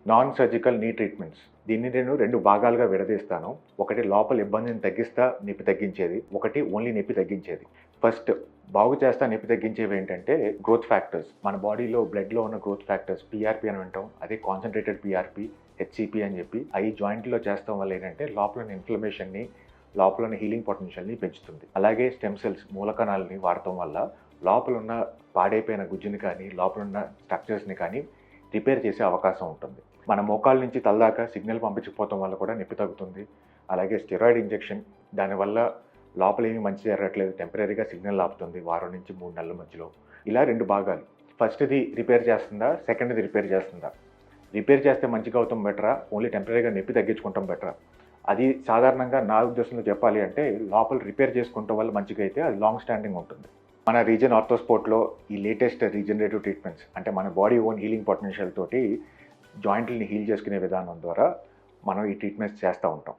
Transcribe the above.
Non surgical నీ treatments. దీన్ని నేను 2 భాగాలుగా విడదీస్తాను. ఒకటి లోపల ఇబ్బందిని తగ్గిస్తా నొప్పి తగ్గించేది. ఒకటి ఓన్లీ నొప్పి తగ్గించేది. ఫస్ట్ బాగు చేస్తా నొప్పి తగ్గించేవి ఏంటంటే గ్రోత్ ఫ్యాక్టర్స్. మన బాడీలో బ్లడ్‌లో ఉన్న గ్రోత్ ఫ్యాక్టర్స్ పీఆర్‌పీ అని వింటాం. అదే కాన్సంట్రేటెడ్ పీఆర్‌పీ, హెచ్‌సీపీ అని చెప్పి అయి జాయింట్‌లో చేస్తాం వల్ల ఏంటంటే లోపల ఉన్న ఇన్‌ఫ్లమేషన్‌ని, లోపల ఉన్న హీలింగ్ పొటెన్షియల్‌ని పెంచుతుంది. అలాగే స్టెమ్ సెల్స్ మూలకణాలని వాడటం వల్ల లోపల ఉన్న పాడైపోయిన గుజ్జుని కానీ, లోపల ఉన్న స్ట్రక్చర్స్‌ని కానీ రిపేర్ చేసే అవకాశం ఉంటుంది. మన మోకాళ్ళ నుంచి తల దాకా సిగ్నల్ పంపించకపోవడం వల్ల కూడా నొప్పి తగ్గుతుంది. అలాగే స్టెరాయిడ్ ఇంజెక్షన్ దానివల్ల లోపల ఏమీ మంచి జరగట్లేదు, టెంపరరీగా సిగ్నల్ ఆపుతుంది వారం నుంచి 3 నెలల మధ్యలో. ఇలా 2 భాగాలు. ఫస్ట్‌ది రిపేర్ చేస్తుందా? సెకండ్‌ది రిపేర్ చేస్తుందా? రిపేర్ చేస్తే మంచిగా అవుతాం బెటరా? ఓన్లీ టెంపరరీగా నొప్పి తగ్గించుకుంటాం బెటరా? అది సాధారణంగా నా ఉద్దేశంలో చెప్పాలి అంటే లోపల రిపేర్ చేసుకుంటాం వల్ల మంచిగా అయితే అది లాంగ్ స్టాండింగ్ ఉంటుంది. మన రీజన్ ఆర్థోస్పోర్ట్‌లో ఈ లేటెస్ట్ రీజనరేటివ్ ట్రీట్మెంట్స్ అంటే మన బాడీ ఓన్ హీలింగ్ పొటెన్షియల్ తోటి జాయింట్లని హీల్ చేసుకునే విధానం ద్వారా మనం ఈ ట్రీట్మెంట్స్ చేస్తూ ఉంటాం.